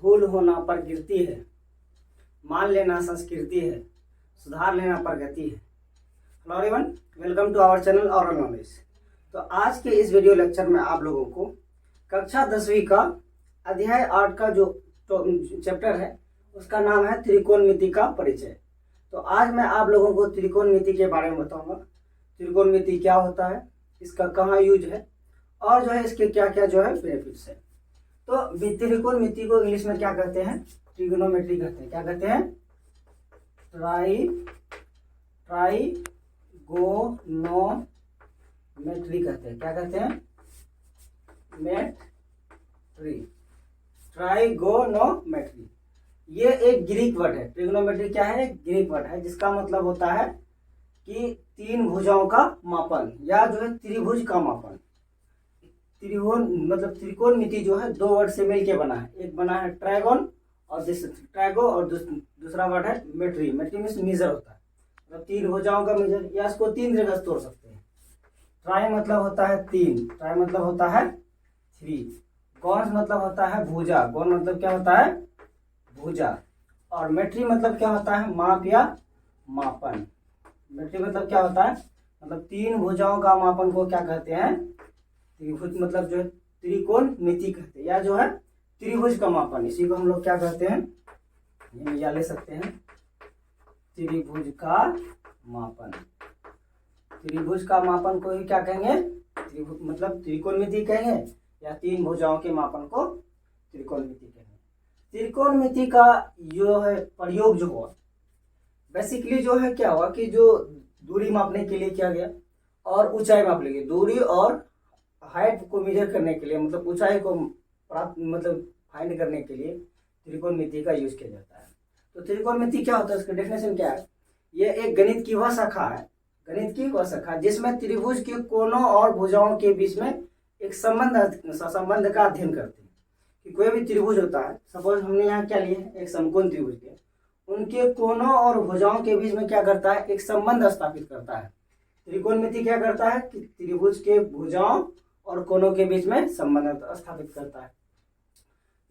भूल होना प्रकृति है, मान लेना संस्कृति है, सुधार लेना प्रगति है। Hello everyone, welcome to our channel oral knowledge. तो आज के इस वीडियो लेक्चर में आप लोगों को कक्षा 10वीं का अध्याय 8 का जो चैप्टर है उसका नाम है त्रिकोणमिति का परिचय। तो आज मैं आप लोगों को त्रिकोणमिति के बारे में बताऊंगा। त्रिकोणमिति क्या होता है, इसका कहाँ यूज है और जो है इसके क्या क्या जो है बेनिफिट्स है। तो त्रिकोणमिति को इंग्लिश में क्या कहते हैं, ट्रिगोनोमेट्री कहते हैं। क्या कहते हैं, ट्राइगोनोमेट्री कहते हैं। क्या कहते हैं, मेट्री, ट्राइगोनोमेट्री। ये एक ग्रीक वर्ड है। ट्रिगोनोमेट्री क्या है, ग्रीक वर्ड है जिसका मतलब होता है कि तीन भुजाओं का मापन या जो है त्रिभुज का मापन। त्रिकोणमिति जो है दो वर्ड से मिलके बना है। एक बना है ट्राइगोन और दूसरा वर्ड है मेट्री। मेट्री मीन्स मीजर होता है, मतलब तीन भुजाओं का मीजर, या इसको तीन जगह तोड़ सकते हैं। ट्राई मतलब होता है तीन, ट्राई मतलब होता है थ्री। गॉन्स मतलब होता है भुजा, गॉन मतलब क्या होता है, भुजा। और मेट्री मतलब क्या होता है, माप या मापन। मेट्री मतलब क्या होता है, मतलब तीन भुजाओं का मापन को क्या कहते हैं, त्रिभुज, मतलब जो है त्रिकोणमिति कहते हैं, या जो है त्रिभुज का मापन। इसी को हम लोग क्या कहते हैं, या ले सकते हैं त्रिभुज का मापन। त्रिभुज का मापन को ही क्या कहेंगे, त्रिभुज मतलब त्रिकोणमिति कहेंगे, या तीन भुजाओं के मापन को त्रिकोणमिति कहेंगे। त्रिकोणमिति का जो है प्रयोग जो हुआ, बेसिकली जो है क्या हुआ कि जो दूरी मापने के लिए किया गया और ऊंचाई मापने के लिए, दूरी और हाइट को मेजर करने के लिए, मतलब ऊंचाई को प्राप्त मतलब फाइंड करने के लिए त्रिकोणमिति का यूज किया जाता है। तो त्रिकोणमिति क्या होता है, इसका डेफिनेशन क्या है, ये एक गणित की वह शाखा है, गणित की वह शाखा जिसमें त्रिभुज के कोनों और भुजाओं के बीच में एक संबंध का अध्ययन करते हैं। कि कोई भी त्रिभुज होता है, सपोज हमने यहाँ क्या लिए, एक समकोण त्रिभुज के, उनके कोनों और भुजाओं के बीच में क्या करता है, एक संबंध स्थापित करता है। त्रिकोणमिति क्या करता है कि त्रिभुज के भुजाओं और कोनों के बीच में संबंध स्थापित करता है।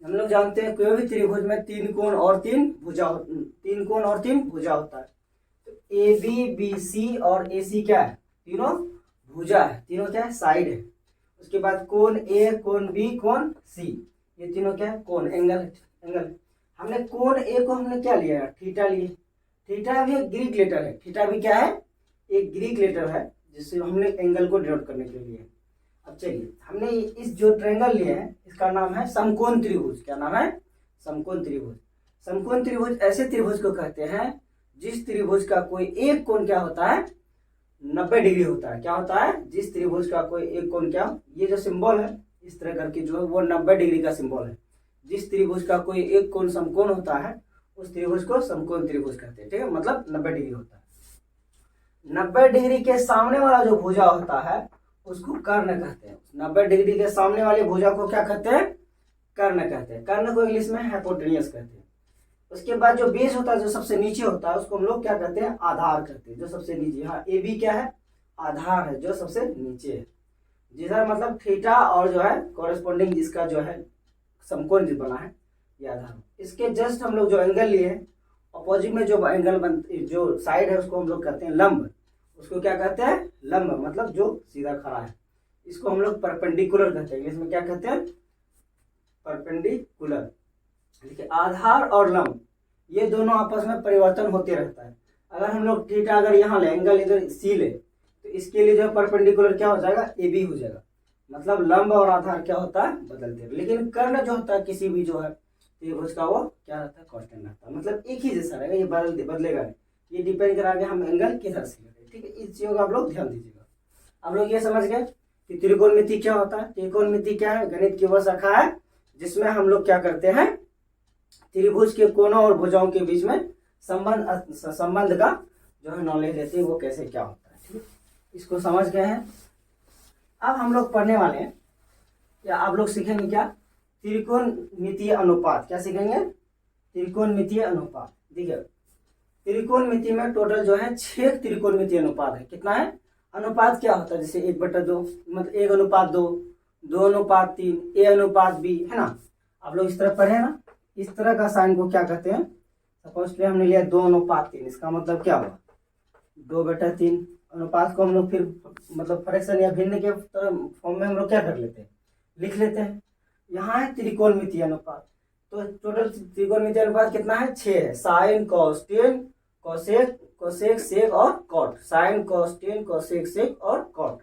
हम लोग जानते हैं कोई भी त्रिभुज में तीन कोण और तीन भुजा होता है। तो ए बी बी सी और ए सी क्या है, तीनों भुजा है, तीनों क्या है, साइड है। उसके बाद कोण ए, कोण बी, कोण सी, ये तीनों क्या है, कोण, एंगल। हमने कोण ए को हमने क्या लिया है, थीटा लिए। थीटा भी एक ग्रीक लेटर है, थीटा भी क्या है, एक ग्रीक लेटर है जिससे हमने एंगल को डिनोट करने के लिए। अब चलिए, हमने इस जो ट्रायंगल लिए हैं इसका नाम है समकोण त्रिभुज। क्या नाम है, समकोण त्रिभुज। समकोण त्रिभुज ऐसे त्रिभुज को कहते हैं जिस त्रिभुज का कोई एक कोण क्या होता है, 90 डिग्री होता है। क्या होता है, जिस त्रिभुज का कोई एक कोण क्या, ये जो सिंबल है इस तरह करके जो है वो 90 डिग्री का सिंबल है। जिस त्रिभुज का कोई एक कोण समकोण होता है उस त्रिभुज को समकोण त्रिभुज कहते हैं। ठीक है, मतलब 90 डिग्री होता है। 90 डिग्री के सामने वाला जो भुजा होता है उसको कर्ण कहते हैं। 90 डिग्री के सामने वाले भुजा को क्या कहते हैं, कर्ण कहते हैं। कर्ण को इंग्लिश में हाइपोटेन्यूस कहते हैं। उसके बाद जो बेस होता है, जो सबसे नीचे होता है, उसको हम लोग क्या कहते हैं, आधार कहते हैं। जो सबसे नीचे, हाँ ए बी क्या है, आधार है, जो सबसे नीचे है। जिधर मतलब थीटा और जो है कॉरेस्पॉन्डिंग जिसका जो है समकोण जो बना है, ये आधार। इसके जस्ट हम लोग जो एंगल लिए हैं, अपोजिट में जो एंगल जो साइड है उसको हम लोग कहते हैं लंब। उसको क्या कहते हैं, लंब, मतलब जो सीधा खड़ा है। इसको हम लोग परपेंडिकुलर कहते हैं। इसमें क्या कहते हैं, परपेंडिकुलर। देखिए, आधार और लंब ये दोनों आपस में परिवर्तन होते रहता है। अगर हम लोग थीटा अगर यहाँ ले, एंगल इधर सी ले, तो इसके लिए जो परपेंडिकुलर क्या हो जाएगा, ए बी हो जाएगा। मतलब लंब और आधार क्या होता है, बदलते हैं। लेकिन कर्ण जो होता है किसी भी जो है त्रिभुज का, वो क्या रहता है, कांस्टेंट रहता है, मतलब एक ही जैसा रहेगा, ये बदलेगा नहीं। ये डिपेंड करेगा हम एंगल किधर से। ठीक है, इस चीज का आप लोग ध्यान दीजिएगा। आप लोग ये समझ गए कि त्रिकोणमिति क्या होता है। त्रिकोणमिति क्या है, गणित की वह शाखा है जिसमें हम लोग क्या करते हैं, त्रिभुज के कोनों और भुजाओं के बीच में संबंध का जो है नॉलेज देते हैं, वो कैसे क्या होता है। ठीक है, इसको समझ गए हैं। अब हम लोग पढ़ने वाले हैं, या आप लोग सीखेंगे क्या, त्रिकोणमितीय अनुपात। क्या सीखेंगे, त्रिकोणमितीय अनुपात। देखिए, त्रिकोणमिति में टोटल जो है 6 त्रिकोणमितीय अनुपात है। कितना है, अनुपात क्या होता है, जैसे 1/2, मतलब 1:2, 2:3, A/B, है ना। आप लोग इस तरह पढ़े ना, इस तरह का साइन को क्या कहते हैं? सपोज हमने लिया 2:3, इसका मतलब क्या हुआ? 2/3। अनुपात को हम लोग फिर मतलब फ्रैक्शन या भिन्न के फॉर्म में हम लोग क्या कर लेते हैं? लिख लेते हैं। यहाँ है त्रिकोणमितीय अनुपात, तो टोटल त्रिकोणमितीय अनुपात कितना है? 6 है। Sine cos tan cosec cosec sec और cot, sine cos tan cosec sec और कॉट,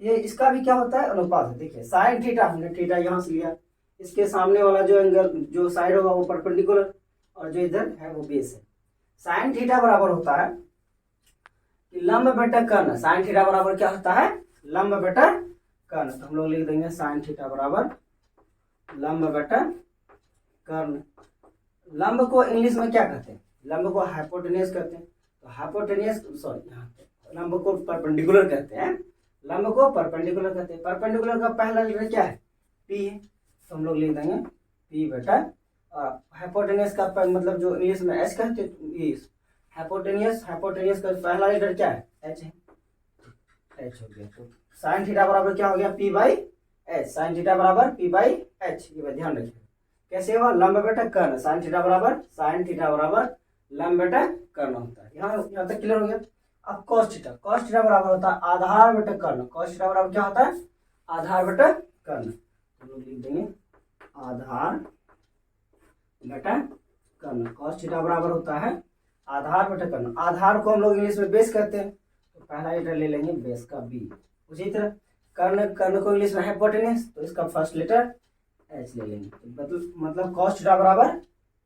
ये इसका भी क्या होता है? अनुपात है। देखिए साइन थीटा, हमने थीटा यहाँ से लिया, इसके सामने वाला जो एंगल जो साइड होगा वो परपेंडिकुलर और जो इधर है वो बेस है। साइन थीटा बराबर होता है कि लंब बटा कर्ण। साइन थीटा बराबर क्या होता है? लंब बटा कर्ण। तो हम लोग लिख देंगे साइन थीटा बराबर लंब बटा कर्ण। लंब को इंग्लिश में क्या कहते हैं? लंब को हाइपोटेन्यूज कहते हैं। तो हाइपोटेन्यूज सॉरी यहाँ पे लंब को परपेंडिकुलर कहते हैं। लंब को परपेंडिकुलर कहते हैं। परपेंडिकुलर का पहला लेटर क्या है? पी है, तो हम लोग लिख देंगे पी बटा। हाइपोटेन्यूज का मतलब जो इंग्लिश में एच कहते हैं, हाइपोटेन्यूज का पहला लेटर क्या है? एच है, एच हो गया। तो साइन थीटा बराबर क्या हो गया? P by H. Sign theta बराबर पी बाई एच, ये ध्यान रखिए। कैसे हुआ? लंब बटा कर्ण। साइन थीटा बराबर लंब बटा कर्ण होता है। यहाँ तक क्लियर हो गया। अब cos थीटा बराबर होता है आधार बटा कर्ण। cos थीटा बराबर क्या होता है? आधार बटा कर्ण। हम लोग लिख देंगे आधार बटा कर्ण। cos थीटा बराबर होता है आधार बटा कर्ण। आधार को हम लोग इंग्लिश में बेस कहते हैं, तो पहला लेटर ले लेंगे बेस का बी। उसी तरह कर्ण को इंग्लिश में हाइपोटेन्यूज, तो इसका फर्स्ट लेटर एच ले लेंगे। मतलब cos थीटा बराबर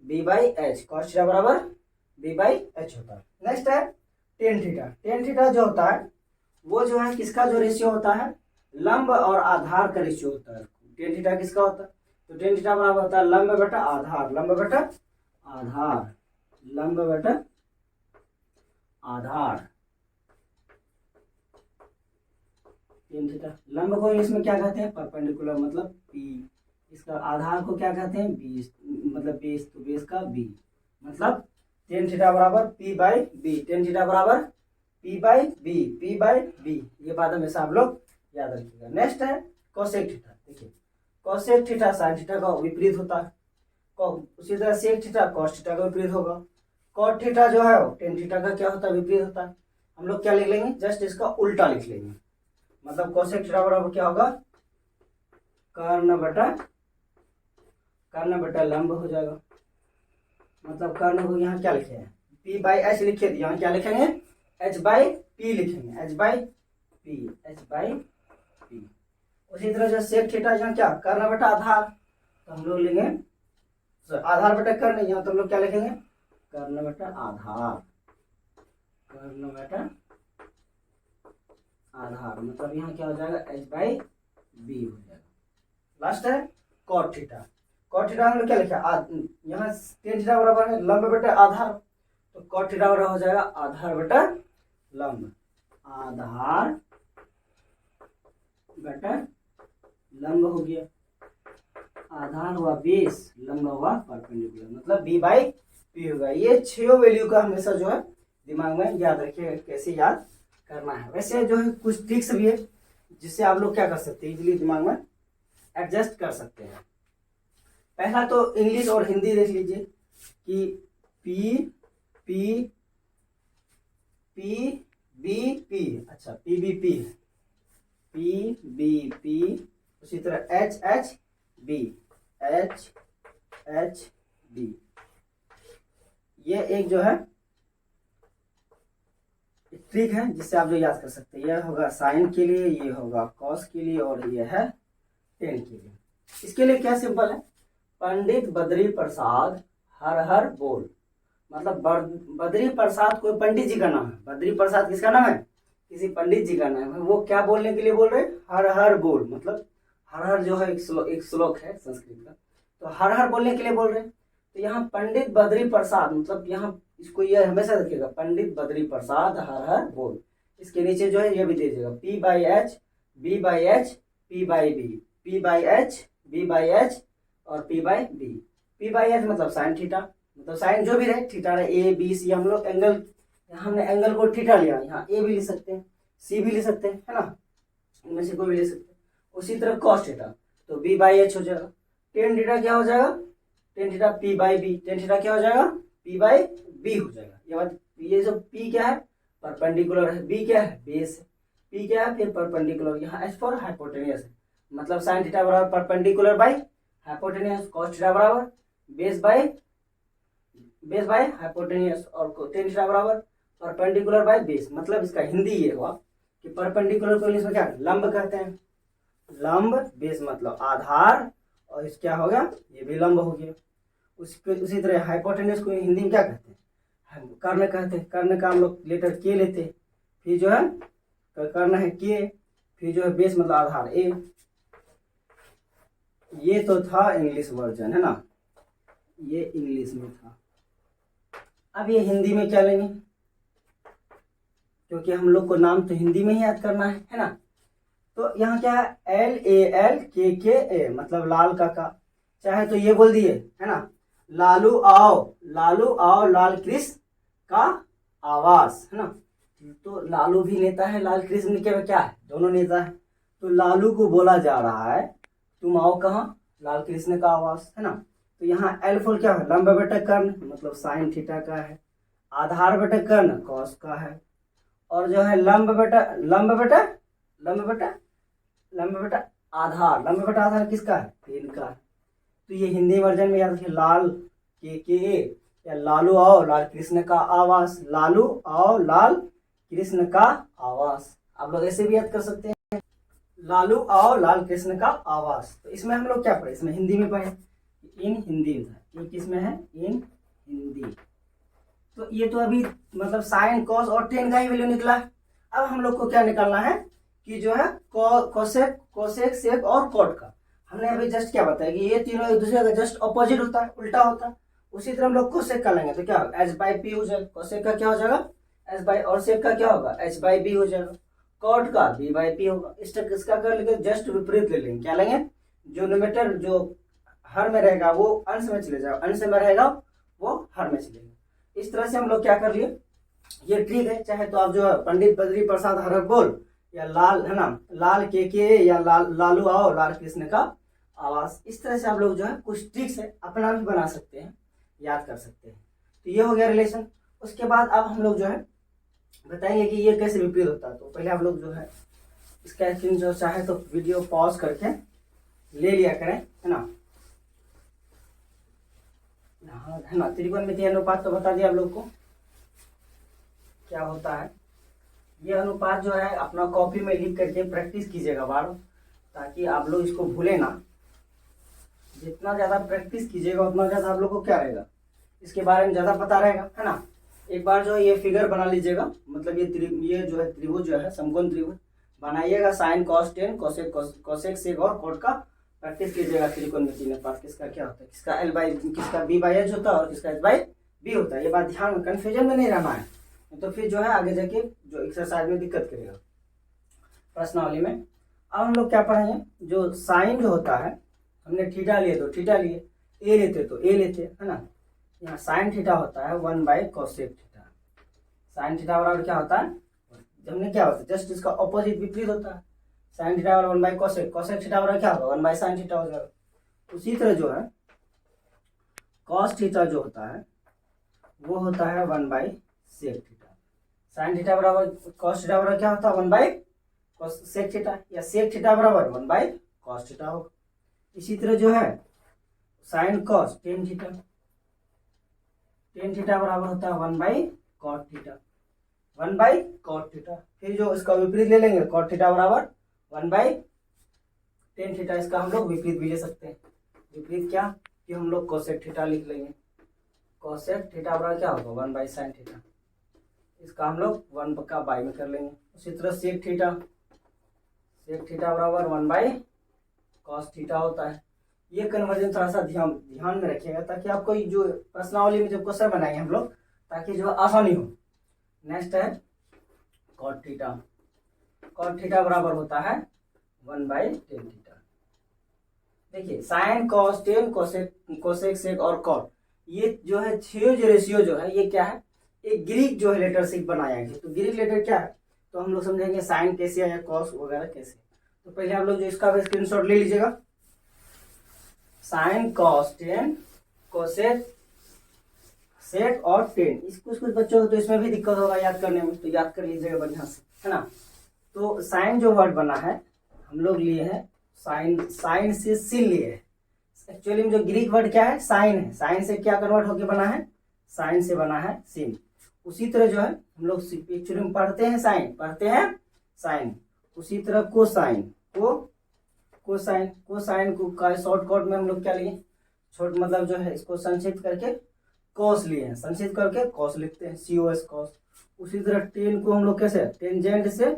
B by H. cos theta बराबर बी बाई एच होता है। नेक्स्ट है टेन थीटा। टेन थीटा जो होता है वो जो है किसका जो रेशियो होता है? लंब और आधार का रेशियो होता है। टेन थीटा किसका होता है? तो टेन थीटा बराबर होता है लंब बटा आधार। लंब बटा आधार, लंब बटा आधार। टेन थीटा लंब को इंग्लिश में क्या कहते हैं? परपेंडिकुलर, मतलब पी। इसका आधार को क्या कहते हैं? बेस, मतलब बेस, तो बेस का बी। मतलब टेन थीटा बराबर P by B. Tan theta बराबर पी बाई बी। ये बात हमेशा आप लोग याद रखिएगा। नेक्स्ट है कोसेक थीटा। देखिए कोसेक थीटा साइन थीटा का विपरीत होता है। उसी तरह सेक थीटा कॉस थीटा का विपरीत होगा। कॉट थीटा जो है टेन थीटा का क्या होता है? विपरीत होता है। हम लोग क्या लिख लेंगे? जस्ट इसका उल्टा लिख लेंगे। मतलब कोसेक थीटा बराबर क्या होगा? कर्ण बटा लंब हो जाएगा। मतलब कर्ण को यहाँ क्या लिखे हैं? पी बाई एच लिखे थे, यहाँ क्या लिखेंगे? एच बाई पी लिखेंगे। H by P. उसी तरह जो सेक थीटा यहाँ क्या? कर्ण बटा आधार, तो हम लोग लेंगे आधार बटा कर्ण। यहाँ तो हम लोग क्या लिखेंगे? कर्ण बटा आधार। मतलब यहाँ क्या हो जाएगा? एच बाई बी हो जाएगा। लास्ट है कॉट थीटा। कॉट थीटा हम लोग क्या लिखा? यहाँ टेन थीटा बराबर है लंब बटा आधार, तो कॉट थीटा बराबर हो जाएगा आधार बटा लंब। आधार बटा लंब हो गया। आधार हुआ बेस, लंब हुआ परपेंडिकुलर, मतलब बी बाई पी होगा। ये 6 वैल्यू का हमेशा जो है दिमाग में याद रखिएगा, कैसे याद करना है। वैसे जो है कुछ ट्रिक्स भी है जिससे आप लोग क्या कर सकते हैं? इजीली दिमाग में एडजस्ट कर सकते हैं। पहला तो इंग्लिश और हिंदी देख लीजिए कि P P P B P, अच्छा P B P, P B P. उसी तरह H H B, H H B. ये एक जो है ट्रिक है जिससे आप जो याद कर सकते हैं। यह होगा साइन के लिए, ये होगा कॉस के लिए, और ये है टेन के लिए। इसके लिए क्या सिंपल है? पंडित बद्री प्रसाद हर हर बोल। मतलब बद्री प्रसाद कोई पंडित जी का नाम है। बद्री प्रसाद किसका नाम है? किसी पंडित जी का नाम है। वो क्या बोलने के लिए बोल रहे? हर हर बोल। मतलब हर हर जो है एक श्लोक है संस्कृत का, तो हर हर बोलने के लिए बोल रहे हैं। तो यहाँ पंडित बद्री प्रसाद, मतलब यहाँ इसको ये हमेशा रखिएगा, पंडित बद्री प्रसाद हर हर बोल। इसके नीचे जो है ये भी दे दीजिएगा, P by H B by H P by B, P by H B by H और P by B. P by H मतलब साइन थीटा, मतलब साइन जो भी रहे, थीटा रहे, ए बी सी। हम लोग एंगल, हमने एंगल को थीटा लिया, यहाँ ए भी ले सकते हैं, सी भी ले सकते हैं, है ना, इनमें से कोई भी ले सकते हैं। उसी तरह कॉस थीटा, तो बी बाई एच हो जाएगा। टेन थीटा क्या हो जाएगा? Tan theta P by B, tan theta क्या हो जाएगा, पी बाई बी हो जाएगा। ये बात, ये जो पी क्या है, परपेंडिकुलर है, बी क्या है, बेस है, पी क्या है फिर परपेंडिकुलर, यहाँ एच फॉर हाइपोटेनियस है, मतलब साइन थीटा बराबर perpendicular by hypotenuse, cos theta बराबर बेस बाई हाइपोटेनियस, और टेन थीटा बराबर परपेंडिकुलर बाई बेस। मतलब इसका हिंदी ये हुआ कि परपेंडिकुलर को इंग्लिश में क्या लंब कहते हैं, लंब, बेस मतलब आधार, और इस क्या हो गया, ये भी लंब हो गया। उसी तरह हाइपोटेनियस को हिंदी में क्या कहते हैं, कर्ण कहते हैं। कर्ण का हम लोग लेटर के लेते हैं, फिर जो है कर्ण है के, फिर जो है बेस मतलब आधार ए। ये तो था इंग्लिश वर्जन है ना, ये इंग्लिश में था। अब ये हिंदी में क्या लेंगे, क्योंकि हम लोग को नाम तो हिंदी में ही याद करना है ना। तो यहाँ क्या है, एल ए एल के ए, मतलब लाल का, चाहे तो ये बोल दिए है ना, लालू आओ लाल कृष्ण का आवास है ना। तो लालू भी नेता है, लाल कृष्ण क्या है, दोनों नेता है। तो लालू को बोला जा रहा है तुम आओ कहाँ, लाल कृष्ण का आवास है ना। तो यहाँ एल फॉर क्या है, लंब बटा कर्ण मतलब साइन थीटा का है, आधार बटा कर्ण कॉस का है, और जो है लंब बटा आधार किसका है, टेन का है। तो ये हिंदी वर्जन में याद रखिए, लाल के या लालू आओ लाल कृष्ण का आवास, लालू आओ लाल कृष्ण का आवास। आप लोग ऐसे भी याद कर सकते हैं, लालू आओ लाल कृष्ण का आवास। तो इसमें हम लोग क्या पढ़े, इसमें हिंदी में पढ़े, इन हिंदी में था, ये किसमें है, इन हिंदी। तो ये तो अभी मतलब साइन कॉस और टेन का ही वैल्यू निकला है। अब हम लोग को क्या निकालना है कि जो है कोसेक सेक और कॉट का। हमने अभी जस्ट क्या बताया कि ये तीनों एक दूसरे का जस्ट ऑपोजिट होता है, उल्टा होता है। उसी तरह हम लोग कोसेक का लेंगे तो क्या होगा, एच बाई पी हो जाएगा, कोसेक का क्या हो जाएगा एच बाई, और सेक का क्या होगा एच बाई बी हो जाएगा, कॉट का बी बाई पी होगा। इसका कर लेंगे जस्ट विपरीत ले लेंगे, क्या लेंगे, जो न्यूमरेटर जो हर में रहेगा वो अंश में चले जाएगा, अंश में रहेगा वो हर में चलेगा। इस तरह से हम लोग क्या कर लिए, ये ट्रिक है। चाहे तो आप जो है पंडित बद्री प्रसाद हर बोल या लाल है ना, लाल के या लालू आओ लाल कृष्ण का आवास, इस तरह से आप लोग जो है कुछ ट्रिक्स है अपना भी बना सकते हैं, याद कर सकते हैं। तो ये हो गया रिलेशन। उसके बाद अब हम लोग जो है बताएंगे कि ये कैसे विपरीत होता है। तो पहले आप लोग जो है इसका स्क्रीन जो चाहे तो वीडियो पॉज करके ले लिया करें है ना। हाँ है ना, त्रिकोणमितीय अनुपात तो बता दिया आप लोग को क्या होता है। ये अनुपात जो है अपना कॉपी में लिख करके प्रैक्टिस कीजिएगा बार, ताकि आप लोग इसको भूले ना। जितना ज़्यादा प्रैक्टिस कीजिएगा उतना ज़्यादा आप लोग को क्या रहेगा, इसके बारे में ज़्यादा पता रहेगा है ना। एक बार जो है ये फिगर बना लीजिएगा, मतलब ये जो है त्रिभुज जो है समकोण त्रिभुज बनाइएगा, sine cos tan cosec sec और कॉट का प्रैक्टिस कीजिएगा। त्रिकोणमितीय अनुपात किसका क्या होता है, किसका एल बाई किसका बी बाई एच होता है और किसका एच बाई बी होता है। ये बात ध्यान में, कन्फ्यूजन में नहीं रहना है, तो फिर जो है आगे जाके जो एक्सरसाइज में दिक्कत करेगा प्रश्नावली में। अब हम लोग क्या पढ़ेंगे, जो साइन जो होता है, हमने थीटा लिए तो थीटा लिए, ए लेते तो ए लेते है ना। यहाँ साइन थीटा होता है 1 by cosec theta, sine theta बराबर क्या होता है, हमने क्या होता है जस्ट इसका ऑपोजिट विपरीत होता है। साइन थीटा बराबर 1 बाई कोसेक थीटा बराबर क्या होगा 1 बाई साइन थीटा हो जाएगा। उसी तरह जो है कॉस थीटा जो होता है वो होता है 1 by sec theta. Sine theta बराबर कॉस थीटा बराबर क्या होता है 1 बाई सेक थीटा, या सेक थीटा बराबर 1 बाई कॉस थीटा होगा। इसी तरह जो है साइन कॉस टेन थीटा बराबर होता है 1 by cot theta, 1 by cot theta. फिर जो इसका विपरीत ले लेंगे कॉट थीटा बराबर 1 बाई टेन थीटा। इसका हम लोग विपरीत भी ले सकते हैं। विपरीत क्या कि हम लोग कोसेक थीटा लिख लेंगे, कोसेक थीटा बराबर क्या होगा 1 बाई साइन थीटा। इसका हम लोग 1 का बाई में कर लेंगे। उसी तरह सेक थीटा बराबर 1 बाई कॉस थीटा होता है। ये कन्वर्जन थोड़ा सा ध्यान में रखिएगा, ताकि आपको जो प्रश्नावली में जो क्वेश्चन बनाएंगे हम लोग, ताकि जो आसानी हो। नेक्स्ट है कॉट थीटा बराबर होता है 1 बाई टेन थीटा। देखिए sine cos tan cosec sec और कॉट, ये जो है छह जो रेशियो जो है ये क्या है, एक ग्रीक जो है लेटर से बनाया गया। तो ग्रीक लेटर क्या है, तो हम लोग समझेंगे साइन कैसे या कॉस वगैरह कैसे। तो पहले आप लोग जो इसका स्क्रीनशॉट ले लीजिएगा, sine cos tan cosec sec और टेन। कुछ कुछ बच्चों को तो इसमें भी दिक्कत होगा याद करने में, तो याद कर लीजिएगा बढ़िया से, है ना। तो साइन जो वर्ड बना है हम लोग लिए हैं साइन, साइन से सिन लिए है। एक्चुअली में जो ग्रीक वर्ड क्या है, साइन है। साइन से क्या कन्वर्ट होकर बना है, साइन से बना है सिन। उसी तरह जो है हम लोग एक्चुअली में पढ़ते हैं साइन, पढ़ते हैं साइन। उसी तरह कोसाइन, कोसाइन, कोसाइन को का शॉर्टकट में हम लोग क्या लिए, छोट मतलब जो है इसको संक्षिप्त करके कॉस लिए हैं, संक्षिप्त करके कॉस लिखते हैं, COS कॉस। उसी तरह टेन को हम लोग कैसे, टेंजेंट से,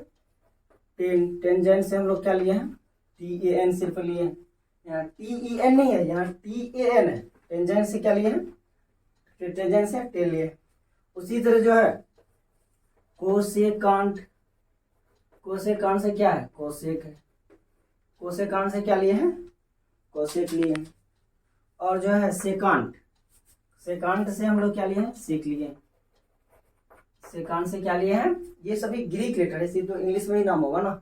टेंजेंट से हम लोग क्या लिए हैं, TAN सिर्फ लिए हैं। यहाँ TEN नहीं है, यहाँ TAN है। टेंजेंट से क्या लिए हैं, टेंजेंट से टेन लिए। उसी तरह जो है कोसेकांट, कोसेकांट से क्या है, कोसेक है। कोसेकांट से क्या लिए हैं, कोसेक लिए हैं। और जो है सेकांट, सेकांट से हम लोग क्या लिए हैं, सीख लिए। सेकांट से क्या लिए हैं, ये सभी ग्रीक लेटर है, सिर्फ तो इंग्लिश में ही नाम होगा ना,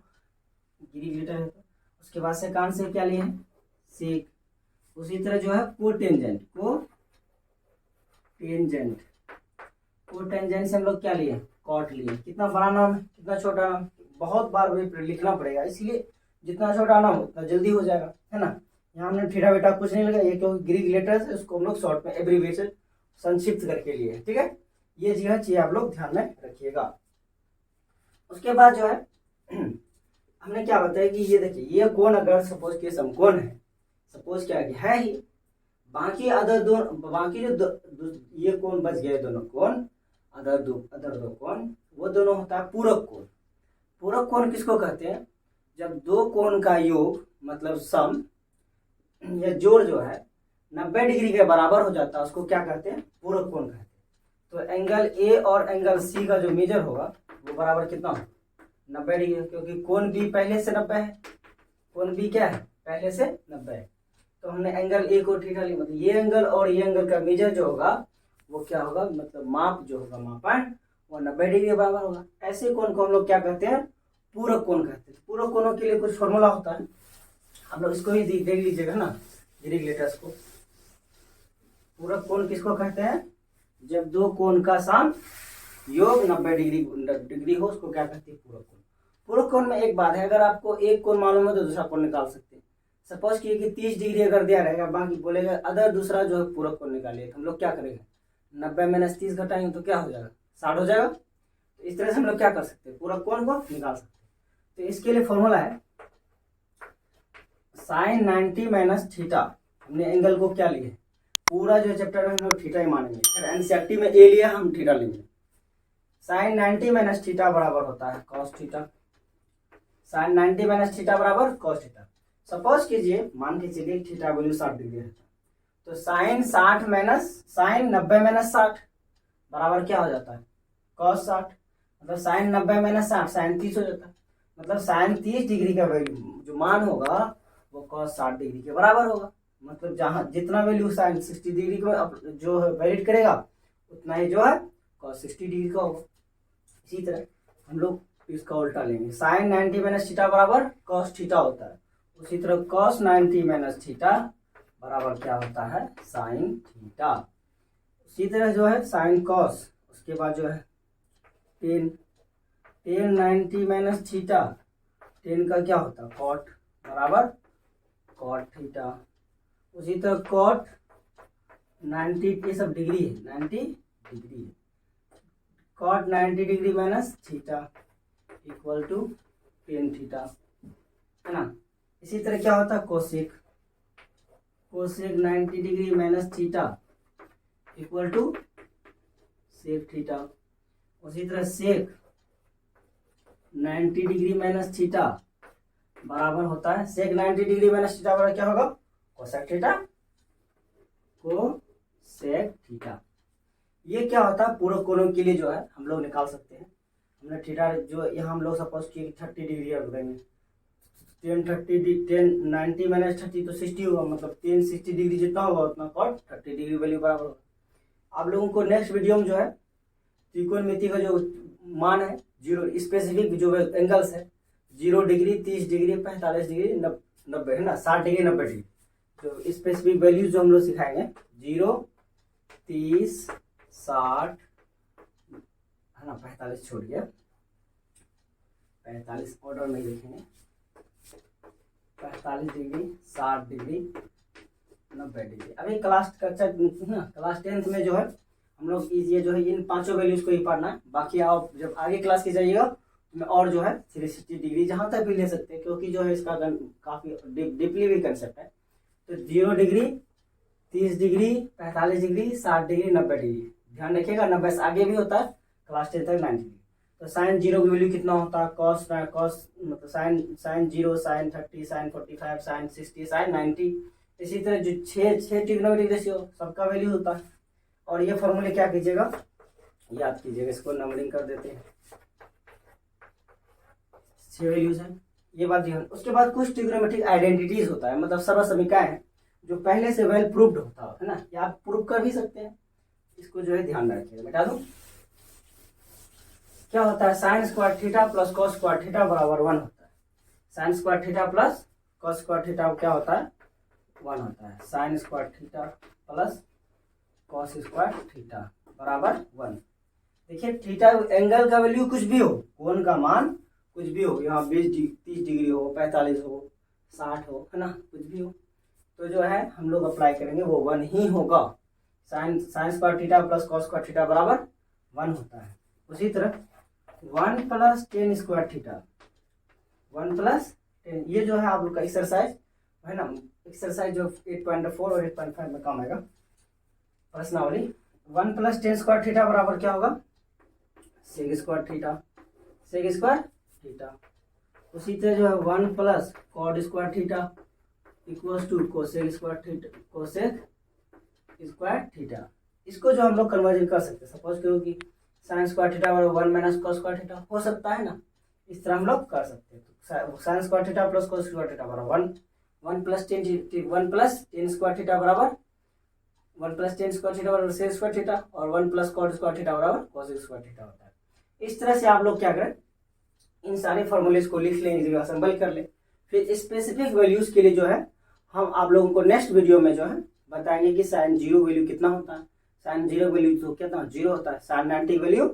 ग्रीक लेटर है। तो उसके बाद सेकांट से क्या लिए हैं, सीख। उसी तरह जो है कोटेंजेंट, कोटेंजेंट, कोटेंजेंट से हम लोग क्या लिए, कॉट लिए। कितना बड़ा नाम है, कितना छोटा नाम, बहुत बार लिखना पड़ेगा, इसलिए जितना छोटा नाम उतना जल्दी हो जाएगा, है ना। यहाँ हमने ठेठा बेटा कुछ नहीं लगा, ये क्योंकि ग्रीक लेटर्स है उसको हम लोग शॉर्ट में एब्रीविएशन संक्षिप्त करके लिए, ठीक है। ये चीज आप लोग ध्यान में रखिएगा। उसके बाद जो है हमने क्या बताया कि ये देखिए, ये कोण अगर सपोज के समकोण है, सपोज क्या है ही, बाकी अदर दो, बाकी जो ये कोण बच गए दोनों कोण, अदर दो कोण, वो दोनों होता है पूरक कोण। पूरक कोण किसको कहते हैं, जब दो कोण का योग मतलब सम या जोड़ जो है 90 डिग्री के बराबर हो जाता है, उसको क्या कहते हैं, पूरक कोण कहते हैं। तो एंगल ए और एंगल सी का जो मेजर होगा वो बराबर कितना हो, 90 डिग्री, क्योंकि कोण बी पहले से 90 है, कोण बी क्या है, पहले से 90 है। तो हमने एंगल ए को थीटा लिया, मतलब ये एंगल और ये एंगल का मेजर जो होगा वो क्या होगा, मतलब माप जो होगा, मापन वो 90 डिग्री के बराबर होगा। ऐसे कोण को हम लोग क्या कहते हैं, पूरक कोण कहते हैं। पूरक कोणों के लिए कुछ फॉर्मूला होता है, हम लोग इसको ही देख लीजिएगा ना, ग्रीक लेटर्स को। पूरक कोण किसको कहते हैं, जब दो कोण का सम योग 90 डिग्री हो, उसको क्या कहते हैं, पूरक कोण। पूरक कोण में एक बात है, अगर आपको एक कोण मालूम है तो दूसरा कोण निकाल सकते हैं। सपोज कि 30 डिग्री अगर दिया रहेगा, बाकी बोलेगा अदर दूसरा जो है पूरक कोण निकालिए, तो हम लोग क्या करेंगे, 90 में 30 घटाएंगे तो क्या हो जाएगा, 60 हो जाएगा। तो इस तरह से हम लोग क्या कर सकते हैं, पूरक कोण को निकाल सकते हैं। तो इसके लिए फॉर्मूला है साइन 90 माइनस थीटा। हमने एंगल को क्या लिए, पूरा जो चैप्टर में हम लोग थीटा ही मानेंगे, फिर एनसीईआरटी में ए लिया हम थीटा लेंगे। साइन 90 माइनस थीटा बराबर होता है cos theta. Sine 90 minus theta बराबर कॉस थीटा। सपोज कीजिए, मान के चलिए थीटा वैल्यू 60 डिग्री है, तो साइन 60 माइनस साइन 90 माइनस 60 बराबर क्या हो जाता है, कॉस 60। मतलब साइन 90 माइनस 60 साइन 30 हो जाता है। मतलब साइन 30 डिग्री का वैल्यू जो मान होगा वो कॉस 60 डिग्री के बराबर होगा। मतलब जहां जितना वैल्यू साइन 60 डिग्री को जो है वैलिड करेगा, उतना ही जो है कॉस 60 डिग्री का होगा। इसी तरह हम लोग इसका उल्टा लेंगे, साइन 90 माइनस थीटा बराबर कॉस थीटा होता है। उसी तरह कॉस 90 माइनस थीटा बराबर क्या होता है, साइन थीटा। उसी तरह जो है साइन कॉस, उसके बाद जो है टेन 90 माइनस थीटा, टेन का क्या होता है, कॉट बराबर कॉट थीटा। उसी तरह कॉट 90, ये सब डिग्री है, 90 डिग्री है, cot 90 degree minus theta equal to tan theta, है ना। इसी तरह क्या होता है, cosec, cosec 90 degree minus theta equal to sec theta. उसी तरह सेक 90 डिग्री माइनस थीटा बराबर होता है, सेक 90 डिग्री माइनस थीटा बराबर क्या होगा, कोसेक थीटा, कोसेक थीटा। ये क्या होता है, पूरक कोणों के लिए जो है हम लोग निकाल सकते हैं। हमने थीटा जो यहाँ हम लोग सपोज किए 30 डिग्री रख देंगे, 10 90 माइनस 30 तो 60 होगा, मतलब 10 60 डिग्री जितना होगा उतना कॉट 30 डिग्री वैल्यू बराबर होगा। आप लोगों को नेक्स्ट वीडियो में जो है त्रिकोणमिति का जो मान है, जीरो स्पेसिफिक जो एंगल्स है, 0 डिग्री 30 डिग्री 45 डिग्री 90 है ना, 60 डिग्री 90 डिग्री, तो स्पेसिफिक वैल्यूज जो हम लोग सिखाएंगे 0, 30, 60 है ना, 45 छोड़ गया, 45 ऑर्डर में लिखेंगे, 45 डिग्री, 60 डिग्री, 90 डिग्री। अभी क्लास 10th में जो है हम लोग ये जो है इन पांचों वैल्यूज को ही पढ़ना है। बाकी आप जब आगे क्लास की जाइएगा तो मैं और जो है 360 डिग्री जहां तक भी ले सकते हैं, क्योंकि जो है इसका काफी डीपली भी कंसेप्ट है। तो 0 degree, 30 degree, 45 degree, 60 degree, 90 degree. ध्यान रखिएगा 90 से आगे भी होता है, क्लास 10 तक 90 डिग्री। तो साइन 0 की वैल्यू कितना होता है, कॉस मतलब sine 0, sine 30, sine 45, sine 60, sine 90। इसी तरह जो 6 ट्रिग्नोमेट्रिक रेशियो सबका वैल्यू होता है। और ये फॉर्मूले क्या कीजिएगा, याद कीजिएगा, इसको नंबरिंग कर देते हैं। 6 वैल्यूज है, ये बात ध्यान। उसके बाद कुछ ट्रिग्नोमेट्रिक आइडेंटिटीज होता है, मतलब सर्व समीकरण है जो पहले से वेल प्रूव्ड होता है ना, या आप प्रूव कर भी सकते हैं। इसको जो है ध्यान रखिएगा। बता दूं क्या होता है, sine square theta plus cos square theta बराबर 1 होता है। Sine square theta plus cos square theta क्या होता है, 1 होता है। Sine square theta plus cos square theta बराबर 1। देखिए थीटा एंगल का वैल्यू कुछ भी हो, कोण का मान कुछ भी हो, यहाँ 30 डिग्री हो, 45 हो, 60 हो, है ना, कुछ भी हो, तो जो है हम लोग अप्लाई करेंगे वो 1 ही होगा। Sine square theta plus cos square theta बराबर 1 होता है। उसी तरह 1 plus ten square theta, 1 plus 10, ये जो है आप लोग का एक्सरसाइज है ना, एक्सरसाइज जो 8.4 और 8.5 में काम आएगा प्रश्नावली। 1 प्लस टेन स्क्वायर थीटा बराबर क्या होगा, sec square theta, sec square theta. उसी तरह जो है 1 plus cot square theta equals to cosec square theta, cosec square theta. इसको जो हम लोग कन्वर्जन कर सकते हैं, सपोज करो कि साइन स्क्वायर थीटा बराबर 1 माइनस कॉस स्क्वायर थीटा हो सकता है ना, इस तरह हम लोग कर सकते हैं। तो sine square theta plus cos square theta बराबर 1 प्लस टेन स्क्वायर थीटा बराबर 1 प्लस टेन स्क्वायर थीटा बराबर सेक स्क्वायर थीटा, और 1 प्लस कॉट स्क्वायर थीटा बराबर कोसेक स्क्वायर थीटा होता है। इस तरह से आप लोग क्या करें, इन सारे फॉर्मूलेज को लिख लें, जगह असेंबल कर लें। फिर स्पेसिफिक वैल्यूज के लिए जो है हम आप लोगों को नेक्स्ट वीडियो में जो है बताएंगे कि साइन 0 वैल्यू कितना होता है। साइन 0 वैल्यू तो कितना 0 होता है, साइन 90 वैल्यू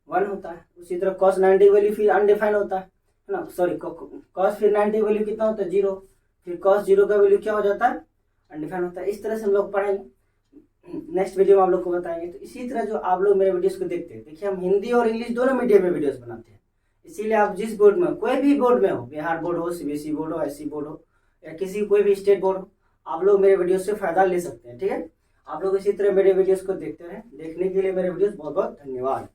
1 होता है। उसी तरह कॉस 90 वैल्यू फिर अनडिफाइंड होता है ना, सॉरी कॉस फिर 90 वैल्यू कितना होता है 0, फिर कॉस 0 का वैल्यू क्या हो जाता है, अनडिफाइंड होता है। इस तरह से हम लोग पढ़ेंगे, नेक्स्ट वीडियो में आप लोग को बताएंगे। तो इसी तरह जो आप लोग मेरे वीडियोस को देखते हैं, देखिए हम हिंदी और इंग्लिश दोनों मीडियम में वीडियोस बनाते हैं, इसीलिए आप जिस बोर्ड में, कोई भी बोर्ड में हो, बिहार बोर्ड हो, सीबीएसई बोर्ड हो, एससी बोर्ड हो, या किसी कोई भी स्टेट बोर्ड हो, आप लोग मेरे वीडियो से फायदा ले सकते हैं। ठीक है, आप लोग इसी तरह मेरे वीडियोस को देखते रहें। देखने के लिए मेरे वीडियोस बहुत बहुत धन्यवाद।